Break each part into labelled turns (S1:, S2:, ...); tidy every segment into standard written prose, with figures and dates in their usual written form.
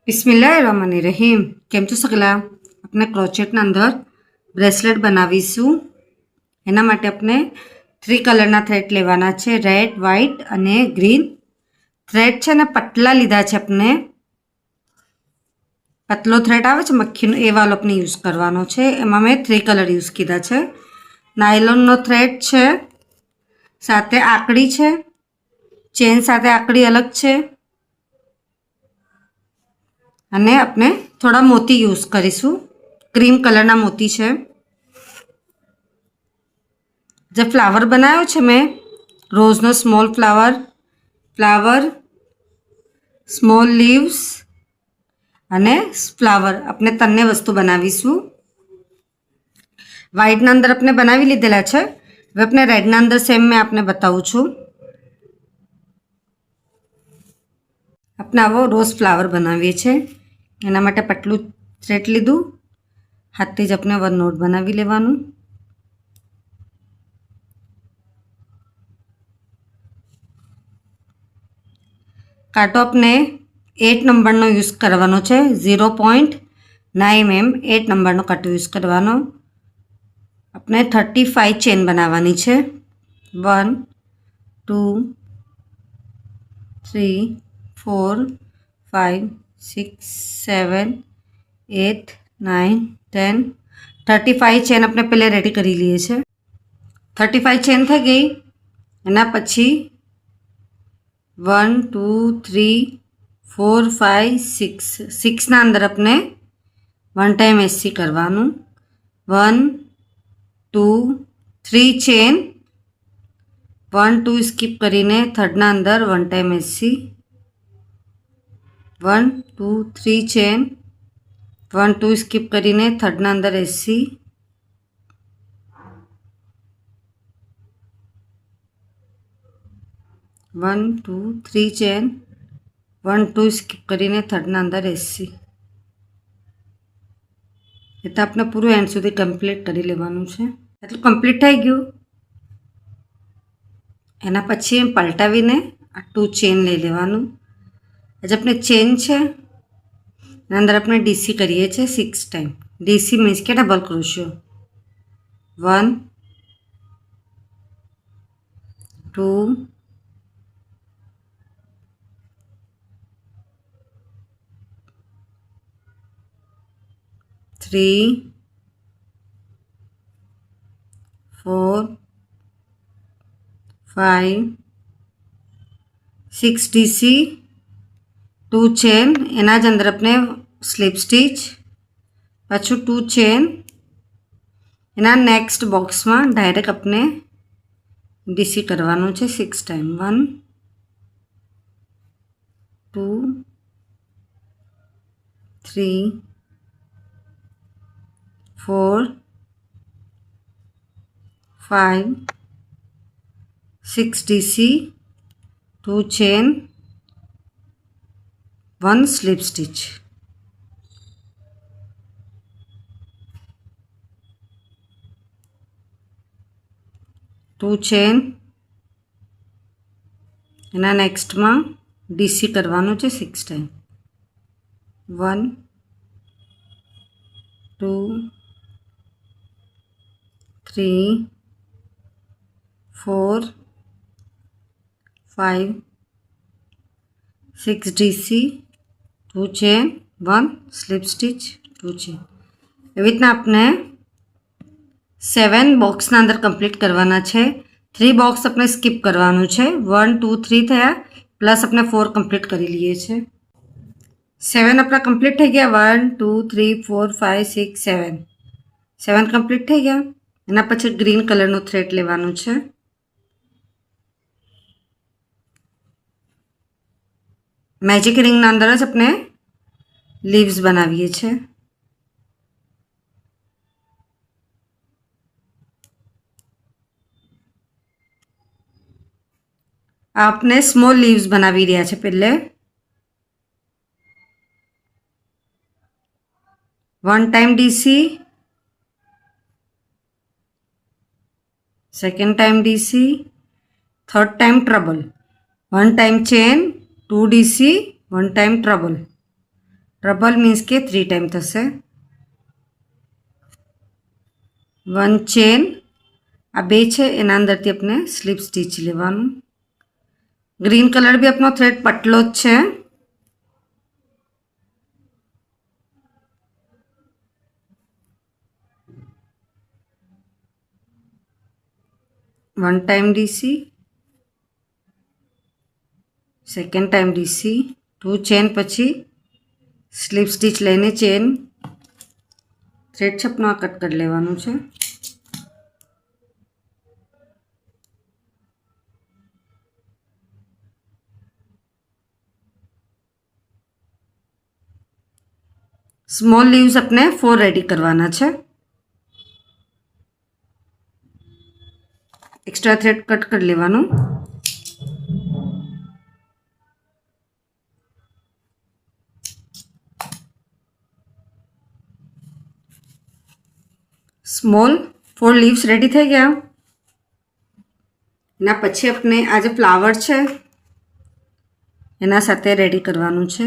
S1: બિસ્મિલ્લાહિર્રહમાનિર્રહીમ. કેમ છો સગલા? આપણે ક્રોચેટના અંદર બ્રેસલેટ બનાવીશું. એના માટે આપણે 3 કલરના થ્રેડ લેવાના છે, રેડ, વ્હાઇટ અને ગ્રીન. થ્રેડ છે ને પતલા લીધા છે. આપણે પતલો થ્રેડ આવે છે મક્ખીનો, એ વાળો આપણે યુઝ કરવાનો છે. એમાં મેં 3 કલર યુઝ કીધા છે. નાયલોનનો થ્રેડ છે, સાથે આકડી છે, ચેન સાથે આકડી અલગ છે, અને આપણે થોડા મોતી યુઝ કરીશું. ક્રીમ કલરના મોતી છે. જે ફ્લાવર બનાવ્યો છે મેં, રોઝનો સ્મોલ ફ્લાવર, સ્મોલ લીવ્સ અને ફ્લાવર, આપણે ત્રણે વસ્તુ બનાવીશું. વ્હાઇટના અંદર આપણે બનાવી લીધેલા છે. હવે આપણે રેડના અંદર સેમ મેં આપને બતાવું છું. આપણે આવો રોઝ ફ્લાવર બનાવીએ છીએ. એના માટે પતલું થ્રેડ લીધું, હાથથી જ આપણે 1 નોટ બનાવી લેવાનું. કાંટો આપણે 8 નંબરનો યુઝ કરવાનો છે. 0.9 mm 8 નંબરનો કાંટો યુઝ કરવાનો. આપણે 35 ચેન બનાવવાની છે. 1 2 3 4 5 6 7 8 9 10 35 ચેન આપણે પહેલાં રેડી કરી લઈએ છીએ. 35 ચેન થઈ ગઈ. એના પછી 1 2 3 4 5 6 6ના અંદર આપણે 1 ટાઈમ એસી કરવાનું. 1 2 3 ચેન, 1 2 સ્કીપ કરીને થર્ડના અંદર 1 ટાઈમ એસી, 1 2 3 ચેન, 1 2 સ્કીપ કરીને થર્ડના અંદર એસી, 1 2 3 ચેન, 1 2 સ્કીપ કરીને થર્ડના અંદર એસી. એ તો આપણે પૂરું એન્ડ સુધી કમ્પ્લીટ કરી લેવાનું છે. એટલું કમ્પ્લીટ થઈ ગયું. એના પછી પલટાવીને આ 2 ચેન લઈ લેવાનું. આજે આપણે ચેન છે એના અંદર આપણે ડીસી કરીએ છીએ 6 ટાઈમ. ડીસી મીન્સ કે ડબલ ક્રોશિયો. 1 2 3 4 5 6 ડીસી, 2 ચેન, એના જ અંદર આપણે સ્લીપ સ્ટીચ, પાછું 2 ચેન, એના નેક્સ્ટ બોક્સમાં ડાયરેક્ટ આપણે ડીસી કરવાનું છે 6 time. 1 2 3 4 5 6 DC, 2 chain, 1 slip stitch. Two chain, એના નેક્સ્ટમાં ડીસી કરવાનું છે 6 time. 1 2 3 4 5 6 DC, 2 chain, 1 slip stitch, 2 chain. એવી રીતના આપણે 7 બોક્સના અંદર કમ્પ્લીટ કરવાના છે. 3 બોક્સ આપણે સ્કીપ કરવાનું છે. 1 2 3 થયા, પ્લસ આપણે 4 કમ્પ્લીટ કરી લઈએ છીએ. 7 આપણા કમ્પ્લીટ થઈ ગયા. 1 2 3 4 5 6 7 7 કમ્પ્લીટ થઈ ગયા. એના પછી ગ્રીન કલરનું થ્રેડ લેવાનું છે. મેજિક રિંગના અંદર જ આપણે લીવ્સ બનાવીએ છીએ. आपने स्मॉल लीव्स बनावी रहा है. पहले 1 time DC, second time DC, third time trouble, 1 time chain, 2 DC, 1 time trouble, trouble means કે 3 ટાઈમ થશે. 1 ચેન, આ 2 છે એના અંદરથી આપણે સ્લીપ સ્ટીચ લેવાનું. ગ્રીન કલર બી આપણો થ્રેડ પટલો જ છે. One time DC, second time DC, 2 chain, પછી સ્લીપ સ્ટીચ લઈને ચેન થ્રેડ છપનો આ કટ કરી લેવાનું છે. સ્મોલ લીવ્સ આપણે 4 રેડી કરવાના છે. એક્સ્ટ્રા થ્રેડ કટ કરી લેવાનું. સ્મોલ 4 લીવ્સ રેડી થઈ ગયા. એના પછી આપણે આ જે ફ્લાવર છે એના સાથે રેડી કરવાનું છે.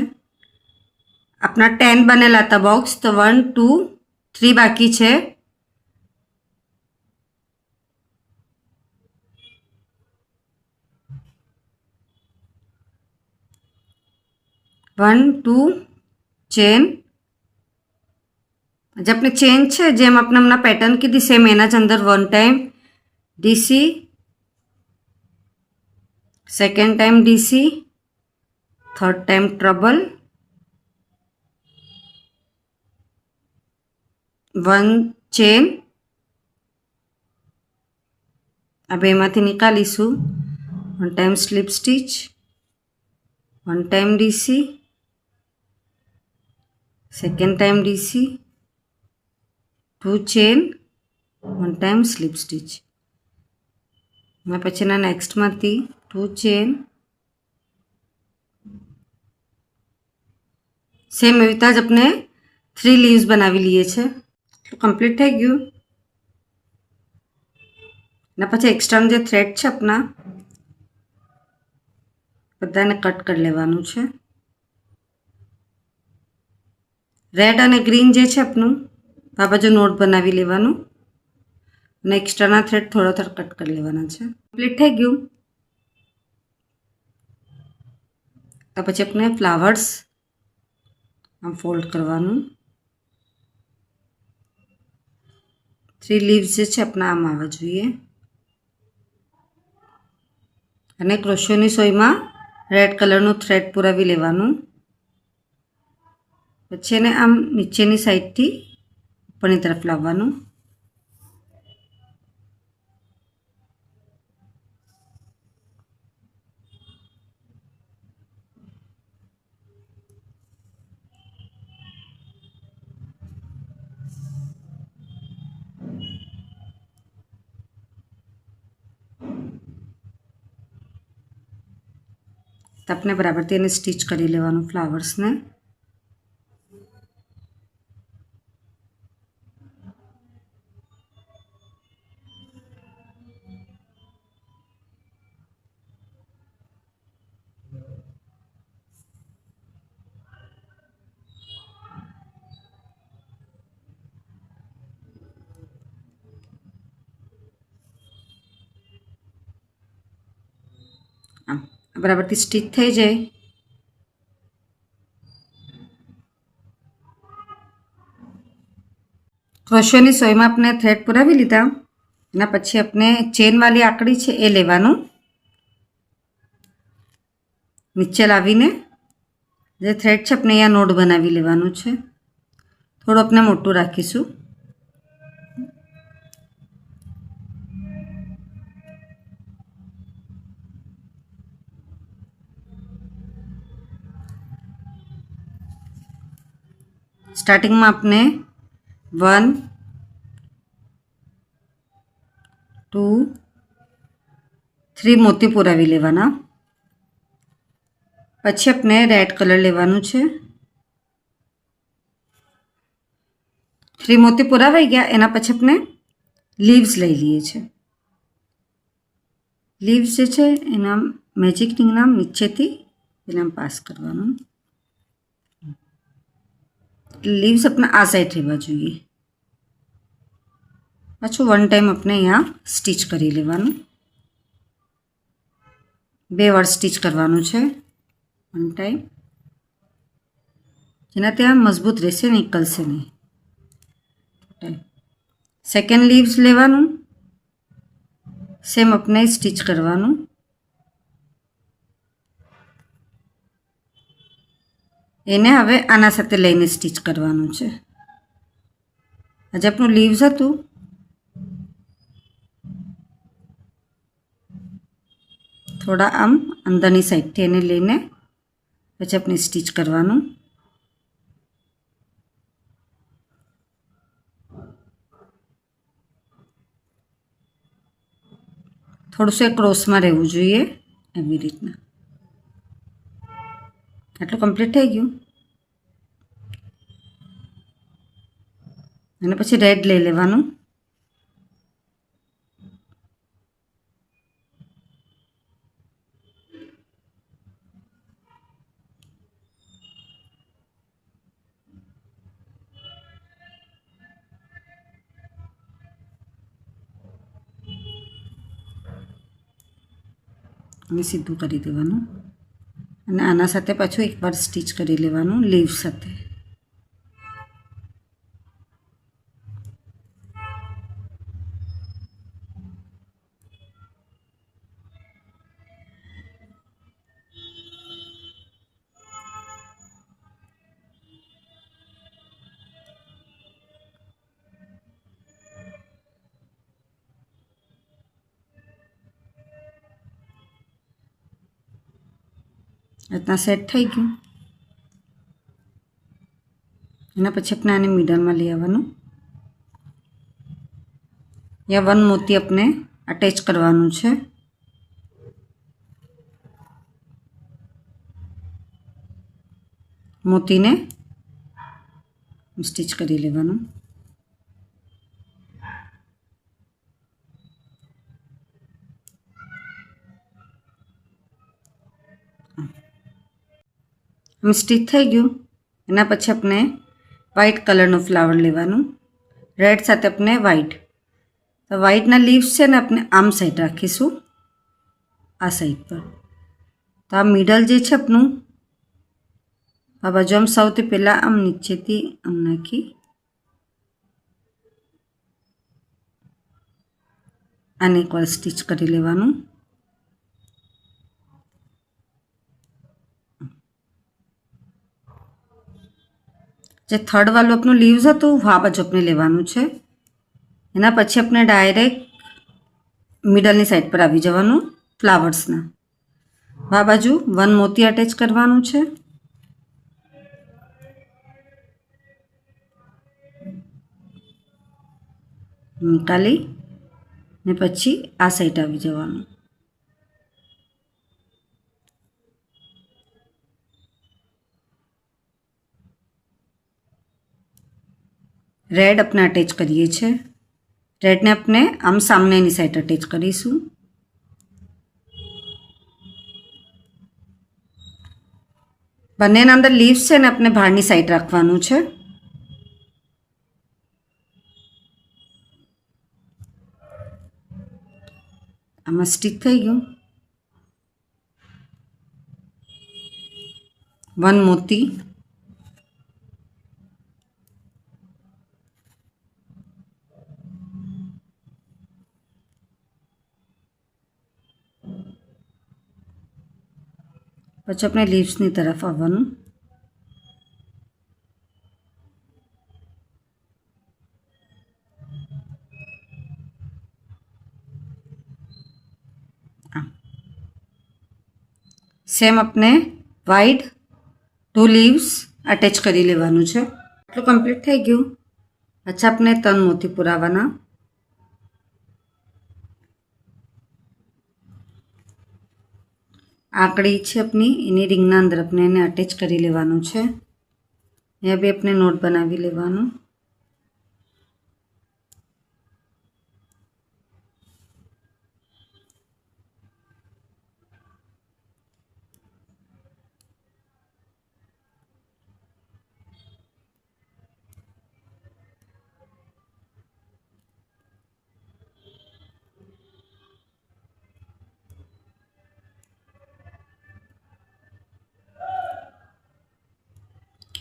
S1: આપણા 10 બનેલા હતા બોક્સ, તો 1 2 3 બાકી છે. 1 2 ચેન. જે આપણે ચેન છે જેમ આપણે હમણાં પેટર્ન કીધી સેમ એના જ અંદર 1 time DC, second time DC, third time treble, 1 chain. આ બેમાંથી નીકાળીશું. 1 time slip stitch, 1 time DC, second time DC, 2 chain, 1 time slip stitch. એના પછીના નેક્સ્ટમાંથી 2 ચેન, સેમ એવી રીતે જ આપણે 3 લીવ્સ બનાવી લઈએ છે. કમ્પ્લીટ થઈ ગયું. એના પછી એક્સ્ટ્રાનું જે થ્રેડ છે આપણા બધાને કટ કરી લેવાનું છે. રેડ અને ગ્રીન જે છે આપણું આ બાજુ નોટ બનાવી લેવાનું અને એક્સ્ટ્રાના થ્રેડ થોડા થોડા કટ કરી લેવાના છે. કમ્પ્લીટ થઈ ગયું. તો પછી આપણે ફ્લાવર્સ આમ ફોલ્ડ કરવાનું. 3 લીવ્સ જે છે આપણા આમ આવવા જોઈએ અને ક્રોશિયોની સોયમાં રેડ કલરનું થ્રેડ પુરાવી લેવાનું. પછી એને આમ નીચેની સાઈડથી ઉપરની તરફ લાવવાનું. તો આપણે બરાબરથી એને સ્ટીચ કરી લેવાનું ફ્લાવર્સને. આમ બરાબરથી સ્ટીચ થઈ જાય. ક્રોશિયોની સોયમાં આપણે થ્રેડ પુરાવી લીધા. એના પછી આપણે ચેનવાળી આંકડી છે એ લેવાનું. નીચે લાવીને જે થ્રેડ છે આપણે અહીંયા નોટ બનાવી લેવાનું છે. થોડું આપણે મોટું રાખીશું. સ્ટાર્ટિંગમાં આપણે 1 2 3 મોતી પુરાવી લેવાના. પછી આપણે રેડ કલર લેવાનું છે. 3 મોતી પુરાવાઈ ગયા. એના પછી આપણે લીવ્સ લઈ લઈએ છીએ. લીવ્સ જે છે એના મેજિક રિંગના નીચેથી એને પાસ કરવાનું. લીવ્સ अपना आ साइड रहवा જોઈએ। पाछું 1 टाइम अपने यहाँ स्टीच करी लेवानुं। 2 વાર स्टीच करवानुं छे। 1 टाइम જેનાથી આ મજબૂત રહેશે, નીકળશે નહીં। સેકન્ડ લીવ્સ લેવાનું, સેમ अपने स्टीच करवानुં। એને હવે આના સાથે લઈને સ્ટીચ કરવાનું છે। આજે આપણું લીવ્સ હતું, થોડા આમ અંદરની સાઈડથી એને લઈને પછી આપણે સ્ટીચ કરવાનું। થોડું સે ક્રોસમાં રહેવું જોઈએ, એવી રીતના। આટલું કમ્પ્લીટ થઈ ગયું। અને પછી રેડ લઈ લેવાનું। અને સીધું કરી દેવાનું અને આના સાથે પાછું એકવાર સ્ટીચ કરી લેવાનું લીવ સાથે। इतना सेट थई गयुं। एना पछी अपने आने मिडल में लई आववानुं। या 1 मोती अपने अटेच करवानुं छे। मोती ने स्टीच करी लेवानुं। स्टीच थई गयुं। एना पछी अपने व्हाइट कलरनो फ्लावर लेवानुं। रेड साथे अपने व्हाइट, तो व्हाइटना लीव्स छे ने अपने आम साइड राखीशुं, आ साइड पर। तो आ मिडल जे छे आपनुं, आ बाजु आम सौथी पहेला आम नीचेथी आम नाखी आने एकवार स्टीच करी लेवानुं। जे थर्ड वालू अपनुं लीव्स हतुं आ बाजु अपने लेवानुं छे। एना पछी अपने डायरेक्ट मिडलनी साइड पर आवी जवानुं फ्लावर्सना। आ बाजु 1 मोती अटेच करवानुं छे। निकाली ने पछी आ साइड आवी जवानुं। रेड अपने अटेच करिए छे। रेड ने अपने आम सामनेनी साइड अटेच करीशुं। बंनेना अंदर लीव्स छे ने अपने बहारनी साइड राखवानुं छे। आमां स्टीच थई गयुं। 1 मोती, पछी अपने लीव्सनी तरफ आववानुं। सेम अपने व्हाइट 2 लीव्स अटेच करी लेवानुं छे। आटલું कम्प्लीट थई गयुं। अच्छा अपने 3 मोती पुरावाना। आकड़ी छे अपनी एनी रिंगना अंदर अपने एने अटेच करी लेवानुं छे। यहाँ भी अपने नोट बनावी लेवानुं।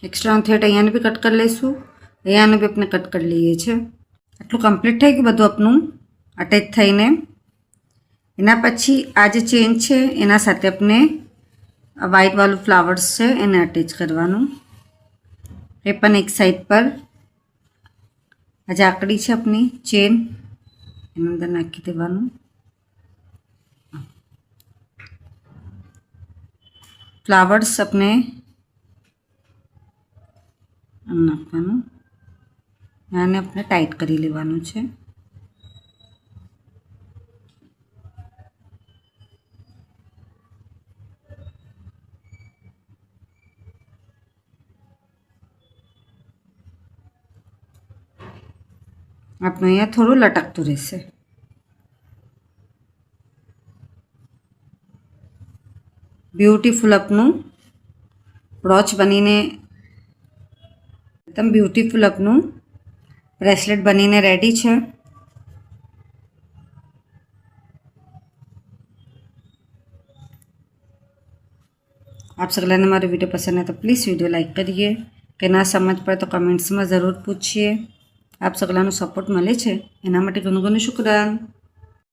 S1: एक्स्ट्रा थ्रेड अहींयाનું भी कट कर लईશું, अहींयाનું भी આપણે कट कर લઈએ છે। આટલું કમ્પ્લીટ થઈ ગયું બધું આપણું અટેચ થઈને। એના પછી આ જે ચેન છે એના સાથે આપણે વ્હાઇટ વાળું ફ્લાવર્સ છે એને અટેચ કરવાનું। એ પણ એક સાઈડ પર આ જાકડી છે આપણી ચેન એની અંદર નાખી દેવાનું। ફ્લાવર્સ આપણે નાખવાનું, આને આપણે ટાઈટ કરી લેવાનું છે। આપણે અહીંયા થોડું લટકતું રહેશે। બ્યુટીફુલ આપણું બ્રોચ બનીને एकदम ब्यूटीफुल अपनू ब्रेसलेट बनीने रेडी है। आप सगला ने मारो वीडियो पसंद है तो प्लीज़ वीडियो लाइक करिए, कि ना समझ पड़े तो कमेंट्स में ज़रूर पूछिए। आप सगलानो सपोर्ट मळे छे एना माटे घणुं घणुं शुक्रान।